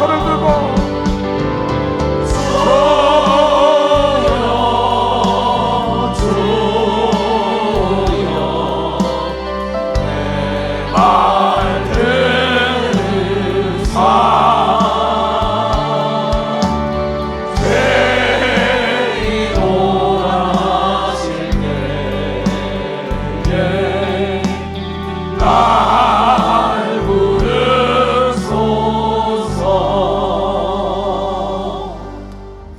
손을 들고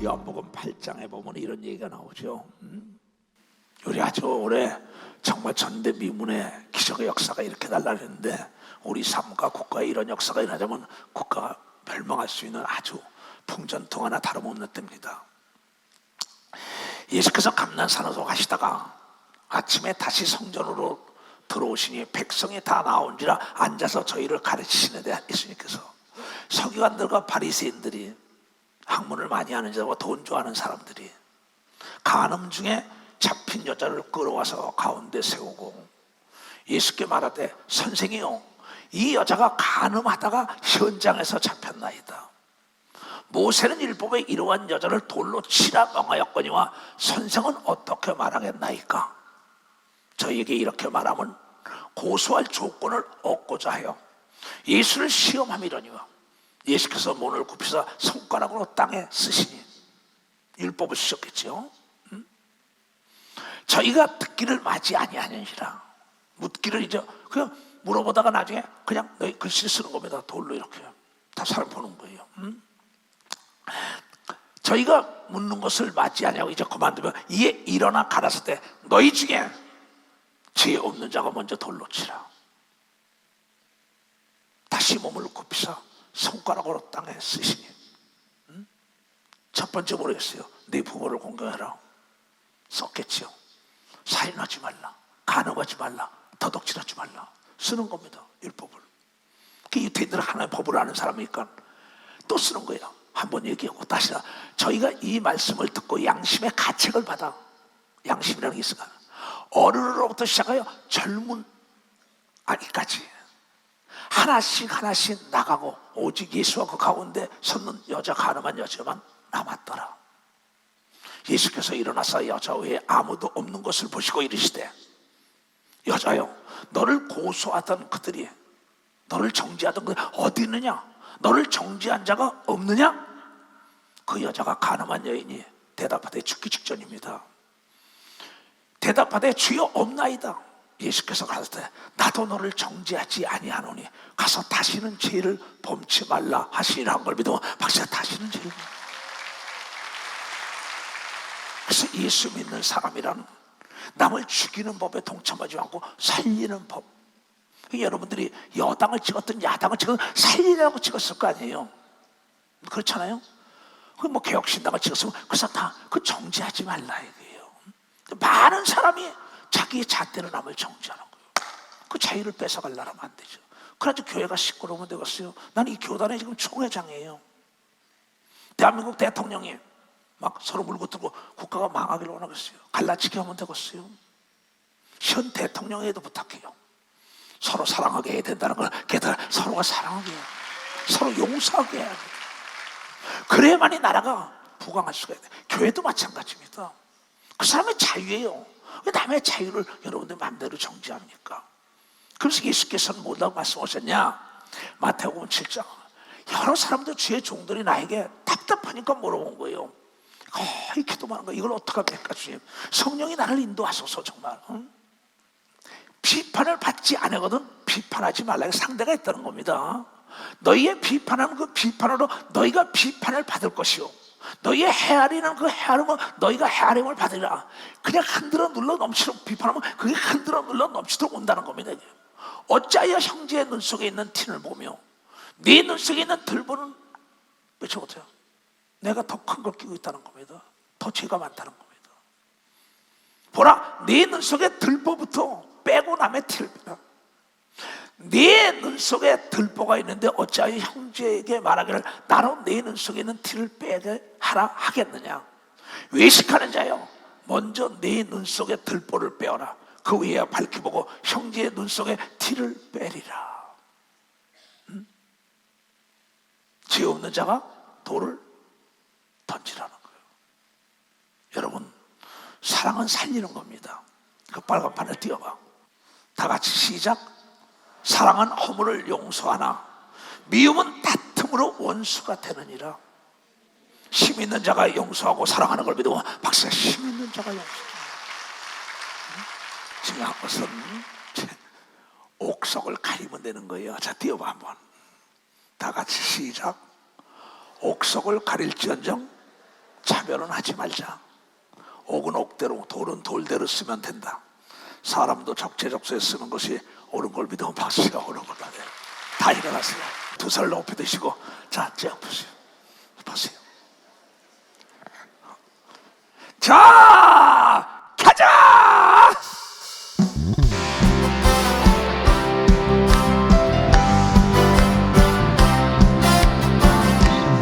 요한복음 8장에 보면 이런 얘기가 나오죠. 우리 아주 올해 정말 전대미문의 기적의 역사가 이렇게 달라졌는데, 우리 삶과 국가에 이런 역사가 일어나자면 국가가 멸망할 수 있는 아주 풍전통 하나 다름없는 때입니다. 예수께서 감난산으로 가시다가 아침에 다시 성전으로 들어오시니 백성이 다 나온지라 앉아서 저희를 가르치시는데, 예수님께서 서기관들과 바리새인들이, 학문을 많이 하는 자와 돈 좋아하는 사람들이 간음 중에 잡힌 여자를 끌어와서 가운데 세우고 예수께 말하되, 선생이요, 이 여자가 간음하다가 현장에서 잡혔나이다. 모세는 율법에 이러한 여자를 돌로 치라 명하였거니와 선생은 어떻게 말하겠나이까? 저희에게 이렇게 말하면 고소할 조건을 얻고자 하여 예수를 시험함이러니와, 예수께서 문을 굽히사 손가락으로 땅에 쓰시니, 율법을 쓰셨겠죠. 저희가 듣기를 맞이 아니하느니라. 묻기를 이제 그냥 물어보다가 나중에 그냥 너희 글씨 쓰는 겁니다. 돌로 이렇게 다 사람 보는 거예요. 저희가 묻는 것을 맞지 아니하고 이제 그만두면 이에 일어나 가라사 때 너희 중에 죄 없는 자가 먼저 돌로 치라. 다시 몸을 굽히사 손가락으로 땅에 쓰시니, 첫 번째 모르겠어요. 네 부모를 공경해라. 썼겠지요. 살인하지 말라, 간음하지 말라, 도둑질하지 말라. 쓰는 겁니다, 율법을. 그 유태인들은 하나의 법을 아는 사람이니까 또 쓰는 거예요. 한번 얘기하고 다시. 저희가 이 말씀을 듣고 양심의 가책을 받아. 양심이라는 게 있어요. 어른으로부터 시작하여 젊은 아기까지 하나씩 하나씩 나가고, 오직 예수와 그 가운데 섰는 여자, 가늠한 여자만 남았더라. 예수께서 일어나서 여자 외에 아무도 없는 것을 보시고 이르시되, 여자여, 너를 고소하던 그들이, 너를 정죄하던 그들이 어디 있느냐? 너를 정죄한 자가 없느냐? 그 여자가 가늠한 여인이 대답하되, 죽기 직전입니다. 대답하되, 주여 없나이다. 예수께서 가라사대, 나도 너를 정죄하지 아니하노니 가서 다시는 죄를 범치 말라 하시리라 한 걸 믿으면 박사 다시는 죄를. 그래서 예수 믿는 사람이란 남을 죽이는 법에 동참하지 않고 살리는 법. 여러분들이 여당을 찍었든 야당을 찍었든 살리라고 찍었을 거 아니에요. 그렇잖아요. 뭐 개혁신당을 찍었으면 그래서 다 그 정죄하지 말라 이거예요. 많은 사람이 자기의 잣대로 남을 정죄하는 거예요. 그 자유를 뺏어가려면 안 되죠. 그래가지고 교회가 시끄러우면 되겠어요. 나는 이 교단의 지금 총회장이에요. 대한민국 대통령이 막 서로 물고 뜯고 국가가 망하기를 원하겠어요. 갈라치기 하면 되겠어요. 현 대통령에도 부탁해요. 서로 사랑하게 해야 된다는 걸, 걔들 서로가 사랑하게 해야 돼. 서로 용서하게 해야 돼. 그래야만이 나라가 부강할 수가 있어요. 교회도 마찬가지입니다. 그 사람의 자유예요. 왜 남의 자유를 여러분들 마음대로 정지합니까? 그래서 예수께서는 뭐라고 말씀하셨냐? 마태복음 7장. 여러 사람들 주의 종들이 나에게 답답하니까 물어본 거예요. 이 기도만 하는 거, 이걸 어떡합니까 주님? 성령이 나를 인도하소서. 정말 비판을 받지 않거든 비판하지 말라. 상대가 있다는 겁니다. 너희의 비판하는 그 비판으로 너희가 비판을 받을 것이요, 너희의 헤아리는 그 헤아림은 너희가 헤아림을 받으리라. 그냥 흔들어 눌러 넘치도록 비판하면 그게 흔들어 눌러 넘치도록 온다는 겁니다. 어찌하여 형제의 눈 속에 있는 티를 보며 네 눈 속에 있는 들보는 외쳐 못해요. 내가 더 큰 걸 끼고 있다는 겁니다. 더 죄가 많다는 겁니다. 보라, 네 눈 속에 들보부터 빼고 남의 티를 빼라. 네 눈 속에 들보가 있는데 어찌하여 형제에게 말하기를 나로 네 눈 속에 있는 티를 빼게 하라 하겠느냐? 외식하는 자여, 먼저 네 눈 속에 들보를 빼어라. 그 위에 밝히 보고 형제의 눈 속에 티를 빼리라. 죄 없는 자가 돌을 던지라는 거예요. 여러분, 사랑은 살리는 겁니다. 그 빨간 판을 띄워봐. 다 같이 시작. 사랑은 허물을 용서하나 미움은 다툼으로 원수가 되느니라. 힘 있는 자가 용서하고 사랑하는 걸 믿으면 박사, 힘 있는 자가 용서합니다. 중요한 것은 옥석을 가리면 되는 거예요. 자, 띄워봐 한번. 다 같이 시작. 옥석을 가릴지언정 차별은 하지 말자. 옥은 옥대로, 돌은 돌대로 쓰면 된다. 사람도 적재적소에 쓰는 것이 옳은 걸 믿으면 박수가 옳은 걸 받아요. 다 일어나세요. 두 살 높이 드시고, 자, 쭉 보세요. 보세요. 자, 가자!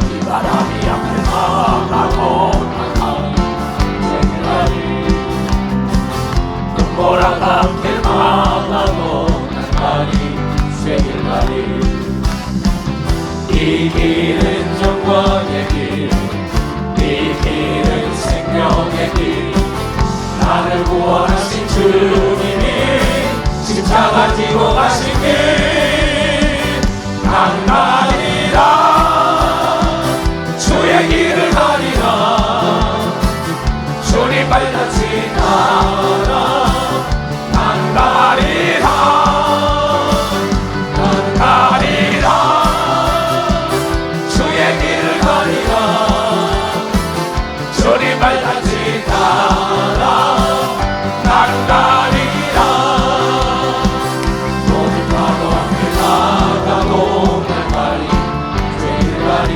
이 바람이 앞을 막아도 눈보라 함께 막아도 가리 쇠길 가리 이 길은 영광의 길, 이 길은 생명의 길. 나를 구원하신 주님이 십자가 지고 가신 길. 나는 가리라, 주의 길을 가리라. 주님 발같이 따라 나는 가리라, 나는 가리라. 주의 길을 가리라. 주님 발같이 따라 나는 가리라. 모든 파도 함께 나가도 날 가리 주의 가리.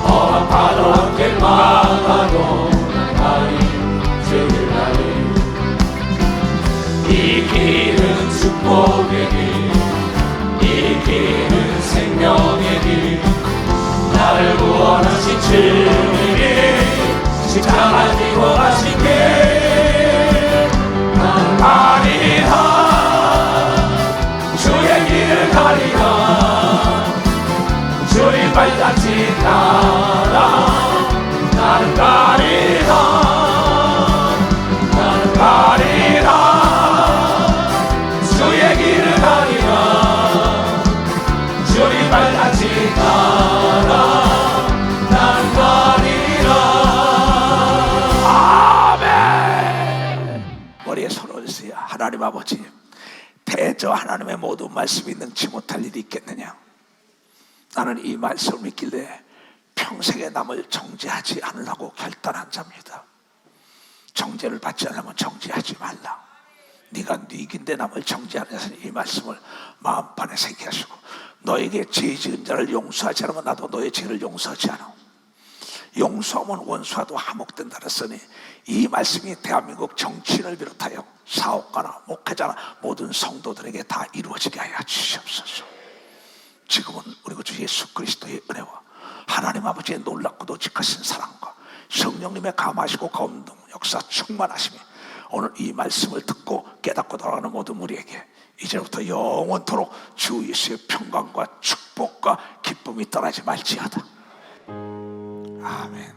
험한 파도 함께 막아도 날 가리 주의 가리. 이 길은 축복의 길, 이 길은 생명의 길. 나를 구원하신 주님이 십자가 지고 가신 길. 나는 가리라, 주의 길을 가리라. 주님 발같이 따라 나는 가리라, 나는 가리라. 주의 길을 가리라. 주님 발같이 따라 나는 가리라. 아멘. 머리에 손을 얹으세요. 하나님 아버지, 대저 하나님의 모든 말씀이 능치 못할 일이 있겠느냐. 나는 이 말씀을 믿길래 평생에 남을 정죄하지 않으려고 결단한 자입니다. 정죄를 받지 않으면 정죄하지 말라. 네가 네 긴데 남을 정죄하는 자는 이 말씀을 마음판에 새게 하시고, 너에게 죄 지은 자를 용서하지 않으면 나도 너의 죄를 용서하지 않아. 용서하면 원수와도 화목된다 그랬으니 이 말씀이 대한민국 정치인을 비롯하여 사업가나 목회자나 모든 성도들에게 다 이루어지게 하여 주시옵소서. 지금은 우리 주 예수 그리스도의 은혜와 하나님 아버지의 놀랍고도 직하신 사랑과 성령님의 감하시고 감동 역사 충만하심이 오늘 이 말씀을 듣고 깨닫고 돌아가는 모든 우리에게 이제부터 영원토록 주 예수의 평강과 축복과 기쁨이 떠나지 말지어다. 아멘.